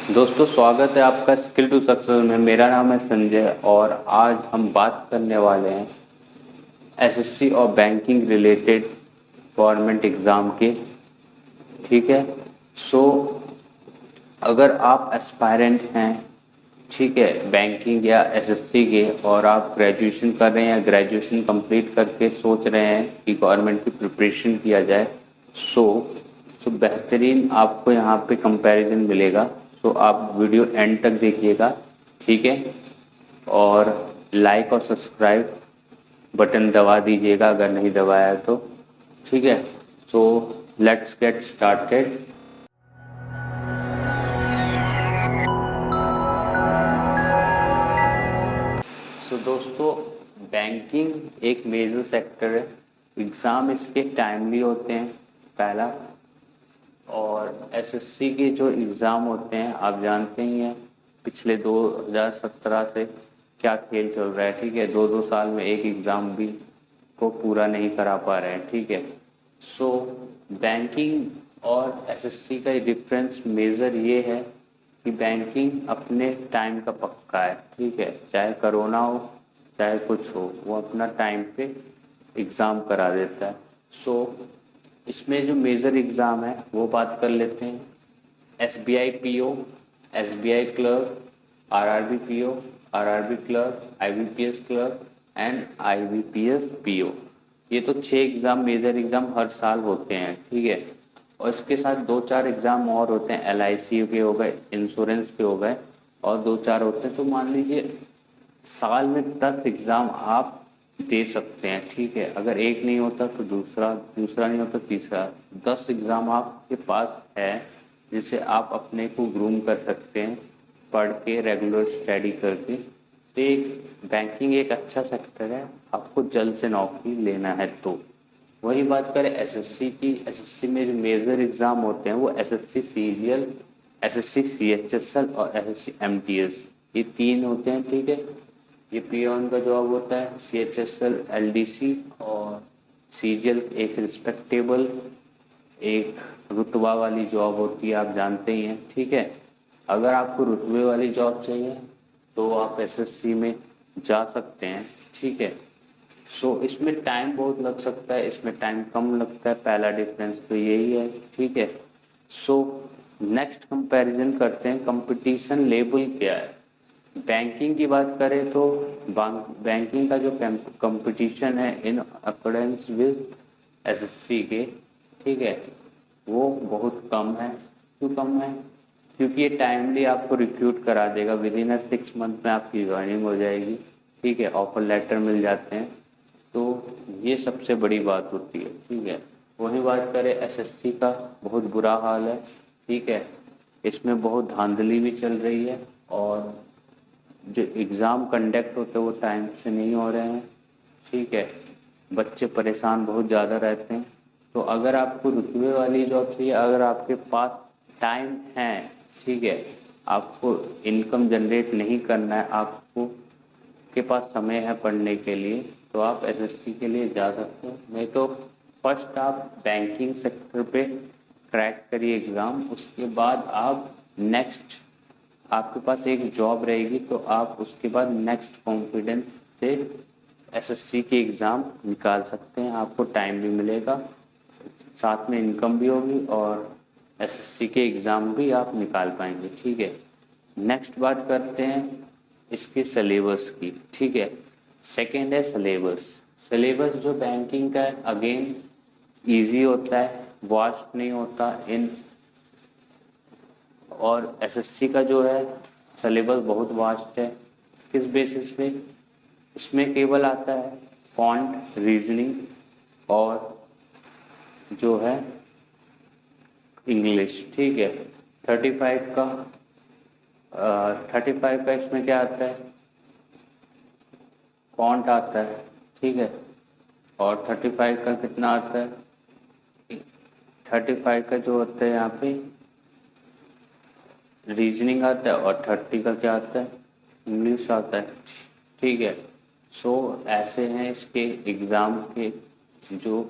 दोस्तों स्वागत है आपका स्किल टू सक्सेस में। मेरा नाम है संजय और आज हम बात करने वाले हैं एसएससी और बैंकिंग रिलेटेड गवर्नमेंट एग्ज़ाम के। ठीक है। सो अगर आप एस्पायरेंट हैं, ठीक है, बैंकिंग या एसएससी के, और आप ग्रेजुएशन कर रहे हैं या ग्रेजुएशन कंप्लीट करके सोच रहे हैं कि गवर्नमेंट की प्रिपरेशन किया जाए, सो बेहतरीन आपको यहाँ पे कंपैरिजन मिलेगा। सो आप वीडियो एंड तक देखिएगा, ठीक है। और लाइक और सब्सक्राइब बटन दबा दीजिएगा अगर नहीं दबाया है तो, ठीक है। So let's get started. So दोस्तों, बैंकिंग एक मेजर सेक्टर है। एग्ज़ाम इसके टाइमली होते हैं, पहला। और एसएससी के जो एग्ज़ाम होते हैं आप जानते ही हैं, पिछले 2017 से क्या खेल चल रहा है, ठीक है। 2-2 साल में एक एग्ज़ाम भी को पूरा नहीं करा पा रहे हैं, ठीक है। सो बैंकिंग और एसएससी का डिफरेंस मेजर ये है कि बैंकिंग अपने टाइम का पक्का है, ठीक है। चाहे कोरोना हो चाहे कुछ हो, वो अपना टाइम पे एग्ज़ाम करा देता है। सो इसमें जो मेजर एग्ज़ाम है वो बात कर लेते हैं। SBI PO, SBI clerk, RRB PO, RRB clerk, IBPS clerk and IBPS PO. ये तो 6 एग्ज़ाम, मेजर एग्ज़ाम हर साल होते हैं, ठीक है। और इसके साथ 2-4 एग्ज़ाम और होते हैं, एलआईसी के हो गए, इंश्योरेंस के हो गए, और 2-4 होते हैं। तो मान लीजिए साल में 10 एग्ज़ाम आप दे सकते हैं, ठीक है। अगर एक नहीं होता तो दूसरा, दूसरा नहीं होता तीसरा। 10 एग्ज़ाम आपके पास है जिससे आप अपने को ग्रूम कर सकते हैं, पढ़ के, रेगुलर स्टडी करके। तो एक बैंकिंग एक अच्छा सेक्टर है, आपको जल्द से नौकरी लेना है तो। वही बात करें एसएससी की, एसएससी में जो मेजर एग्ज़ाम होते हैं वो एसएससी सीजीएल, एसएससी सीएचएसएल और एसएससी एमटीएस, ये 3 होते हैं, ठीक है। ये पीओन का जॉब होता है, सीएचएसएल एलडीसी और सीजीएल एक रिस्पेक्टेबल, एक रुतबा वाली जॉब होती है, आप जानते ही हैं, ठीक है। अगर आपको रुतबे वाली जॉब चाहिए तो आप एसएससी में जा सकते हैं, ठीक है। सो इसमें टाइम बहुत लग सकता है, इसमें टाइम कम लगता है, पहला डिफरेंस तो यही है, ठीक है। सो नेक्स्ट कंपैरिजन करते हैं, कंपटीशन लेवल क्या है। बैंकिंग की बात करें तो बैंकिंग का जो कंपटीशन है इन अकॉर्डेंस विद एसएससी के, ठीक है, वो बहुत कम है। क्यों कम है? क्योंकि ये टाइमली आपको रिक्रूट करा देगा, विद इन 6 मंथ में आपकी ज्वाइनिंग हो जाएगी, ठीक है। ऑफर लेटर मिल जाते हैं, तो ये सबसे बड़ी बात होती है, ठीक है। वही बात करें एसएससी का, बहुत बुरा हाल है, ठीक है। इसमें बहुत धांधली भी चल रही है और जो एग्ज़ाम कंडक्ट होते हैं वो टाइम से नहीं हो रहे हैं, ठीक है। बच्चे परेशान बहुत ज़्यादा रहते हैं। तो अगर आपको रुतबे वाली जॉब चाहिए, अगर आपके पास टाइम है, ठीक है, आपको इनकम जनरेट नहीं करना है, आपको के पास समय है पढ़ने के लिए, तो आप एसएससी के लिए जा सकते हैं। नहीं तो फर्स्ट आप बैंकिंग सेक्टर पे क्रैक करिए एग्ज़ाम, उसके बाद आप नेक्स्ट, आपके पास एक जॉब रहेगी तो आप उसके बाद नेक्स्ट कॉन्फिडेंस से एसएससी के एग्ज़ाम निकाल सकते हैं। आपको टाइम भी मिलेगा, साथ में इनकम भी होगी और एसएससी के एग्ज़ाम भी आप निकाल पाएंगे, ठीक है। नेक्स्ट बात करते हैं इसके सिलेबस की, ठीक है। सेकंड है सिलेबस। सिलेबस जो बैंकिंग का है, अगेन इजी होता है, वास्ट नहीं होता इन, और एसएससी का जो है सिलेबस बहुत वास्ट है। किस बेसिस पे? इसमें केवल आता है क्वांट, रीजनिंग और जो है इंग्लिश, ठीक है। 35 का 35 का इसमें क्या आता है? क्वांट आता है, ठीक है। और 35 का कितना आता है? 35 का जो होता है यहाँ पे रीजनिंग आता है, और 30 का क्या आता है? इंग्लिश आता है, ठीक है। सो ऐसे हैं इसके एग्ज़ाम के जो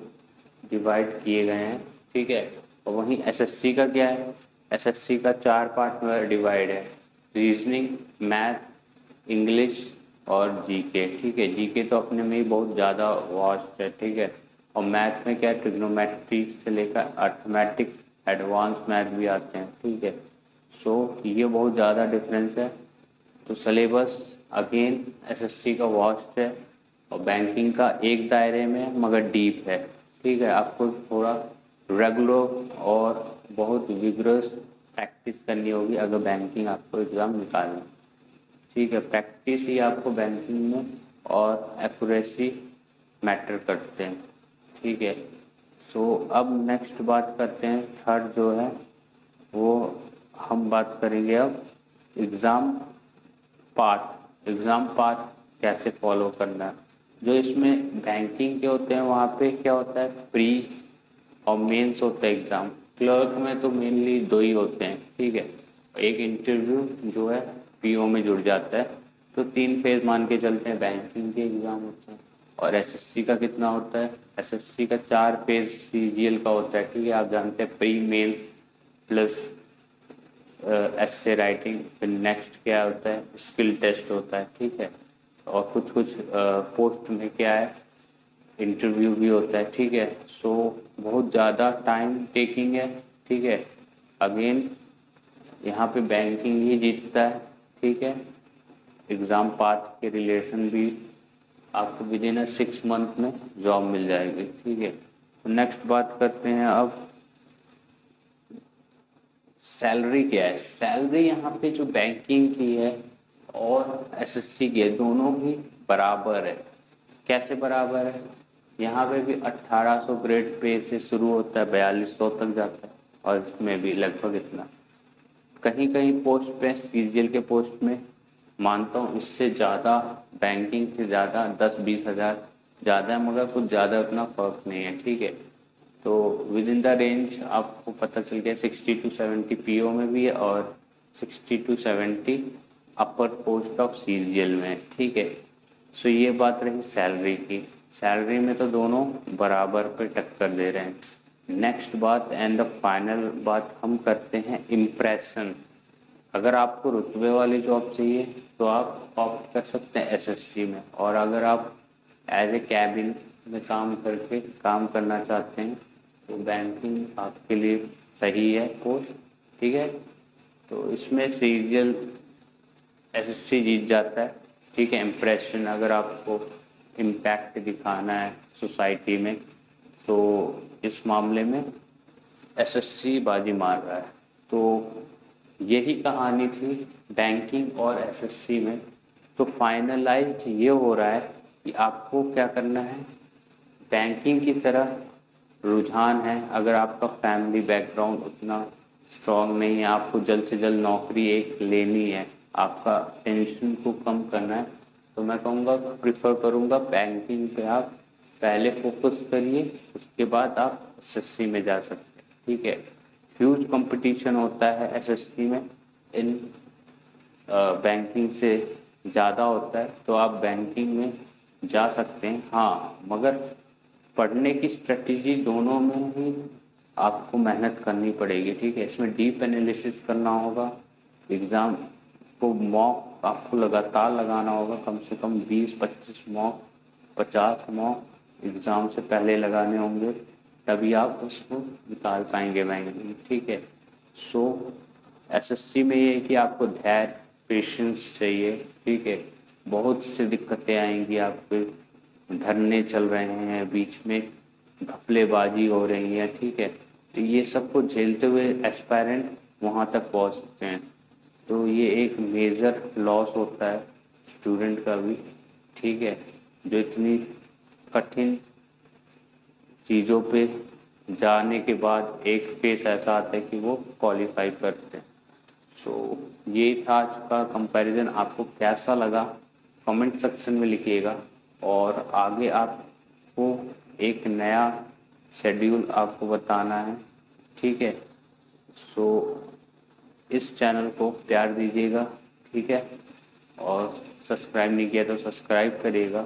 डिवाइड किए गए हैं, ठीक है। और वहीं एसएससी का क्या है? एसएससी का 4 पार्ट में डिवाइड है, रीजनिंग, मैथ, इंग्लिश और जीके। ठीक है, जीके तो अपने में ही बहुत ज़्यादा वास्ट है। ठीक है, और मैथ में क्या है, ट्रिग्नोमेट्री से लेकर अर्थमेटिक्स, एडवांस मैथ भी आते हैं। ठीक है, सो ये बहुत ज़्यादा डिफरेंस है। तो सिलेबस अगेन एसएससी का वास्ट है और बैंकिंग का एक दायरे में मगर डीप है। ठीक है, आपको थोड़ा रेगुलर और बहुत विग्रस प्रैक्टिस करनी होगी अगर बैंकिंग आपको एग्ज़ाम निकालना। ठीक है, प्रैक्टिस ही आपको बैंकिंग में और एक्यूरेसी मैटर करते हैं। ठीक है, सो अब नेक्स्ट बात करते हैं, थर्ड जो है वो हम बात करेंगे अब एग्ज़ाम पाथ। एग्ज़ाम पाथ कैसे फॉलो करना है। जो इसमें बैंकिंग के होते हैं वहाँ पे क्या होता है, प्री और मेंस होता है एग्ज़ाम। क्लर्क में तो मेनली 2 ही होते हैं। ठीक है, एक इंटरव्यू जो है पीओ में जुड़ जाता है, तो 3 फेज मान के चलते हैं बैंकिंग के एग्ज़ाम होते हैं। और एसएससी का कितना होता है, एसएससी का 4 फेज सीजीएल का होता है। ठीक है, आप जानते हैं प्री मेन प्लस एस्से राइटिंग, फिर नेक्स्ट क्या होता है, स्किल टेस्ट होता है। ठीक है, और कुछ कुछ पोस्ट में क्या है, इंटरव्यू भी होता है। ठीक है, सो बहुत ज़्यादा टाइम टेकिंग है। ठीक है, अगेन यहाँ पे बैंकिंग ही जीतता है। ठीक है, एग्ज़ाम पाथ के रिलेशन भी आपको विद इन 6 मंथ में जॉब मिल जाएगी। ठीक है, तो नेक्स्ट बात करते हैं अब सैलरी क्या है। सैलरी यहाँ पे जो बैंकिंग की है और एसएससी की है, दोनों ही बराबर है। कैसे बराबर है, यहाँ पे भी 1800 ग्रेड पे से शुरू होता है, 4200 तक जाता है, और इसमें भी लगभग इतना। कहीं कहीं पोस्ट पे सीजीएल के पोस्ट में मानता हूँ इससे ज़्यादा, बैंकिंग से ज़्यादा 10-20 हज़ार ज़्यादा है, मगर कुछ ज़्यादा उतना फर्क नहीं है। ठीक है, तो विद इन द रेंज आपको पता चल गया 60 to 70 पीओ में भी है और 60 to 70 upper post of CGL में। ठीक है, सो ये बात रही सैलरी की। सैलरी में तो दोनों बराबर पे टक्कर दे रहे हैं। नेक्स्ट बात एंड द फाइनल बात हम करते हैं इम्प्रेशन। अगर आपको रुतबे वाली जॉब चाहिए तो आप ऑप्ट कर सकते हैं एसएससी में, और अगर आप एज ए कैबिन में काम करके काम करना चाहते हैं तो बैंकिंग आपके लिए सही है पोस्ट। ठीक है, तो इसमें सीरियल एसएससी जीत जाता है। ठीक है, इम्प्रेशन अगर आपको इम्पैक्ट दिखाना है सोसाइटी में तो इस मामले में एसएससी बाजी मार रहा है। तो यही कहानी थी बैंकिंग और एसएससी में। तो फाइनलाइज ये हो रहा है कि आपको क्या करना है, बैंकिंग की तरफ रुझान है। अगर आपका फैमिली बैकग्राउंड उतना स्ट्रॉन्ग नहीं है, आपको जल्द से जल्द नौकरी एक लेनी है, आपका टेंशन को कम करना है, तो मैं कहूँगा प्रिफर करूँगा बैंकिंग पे आप पहले फोकस करिए, उसके बाद आप एसएससी में जा सकते हैं। ठीक है, ह्यूज कंपटीशन होता है एसएससी में, इन बैंकिंग से ज़्यादा होता है, तो आप बैंकिंग में जा सकते हैं। हाँ, मगर पढ़ने की स्ट्रेटजी दोनों में ही आपको मेहनत करनी पड़ेगी। ठीक है, इसमें डीप एनालिसिस करना होगा, एग्ज़ाम को मॉक आपको लगातार लगाना होगा, कम से कम 20-25 मॉक, 50 मॉक एग्ज़ाम से पहले लगाने होंगे, तभी आप उसको निकाल पाएंगे बैंक। ठीक है, सो एसएससी में ये है कि आपको धैर्य, पेशेंस चाहिए। ठीक है, बहुत सी दिक्कतें आएंगी, आपके धरने चल रहे हैं, बीच में घपलेबाजी हो रही है। ठीक है, तो ये सबको झेलते हुए एस्पायरेंट वहाँ तक पहुँचते हैं, तो ये एक मेजर लॉस होता है स्टूडेंट का भी। ठीक है, जो इतनी कठिन चीज़ों पे जाने के बाद एक फेस ऐसा आता है कि वो क्वालिफाई करते हैं। सो ये था आज का कंपैरिजन। आपको कैसा लगा कमेंट सेक्शन में लिखिएगा, और आगे आपको एक नया शेड्यूल आपको बताना है। ठीक है, सो इस चैनल को प्यार दीजिएगा। ठीक है, और सब्सक्राइब नहीं किया तो सब्सक्राइब करिएगा।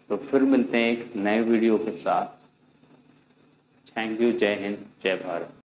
तो फिर मिलते हैं एक नए वीडियो के साथ। थैंक यू, जय हिंद, जय भारत।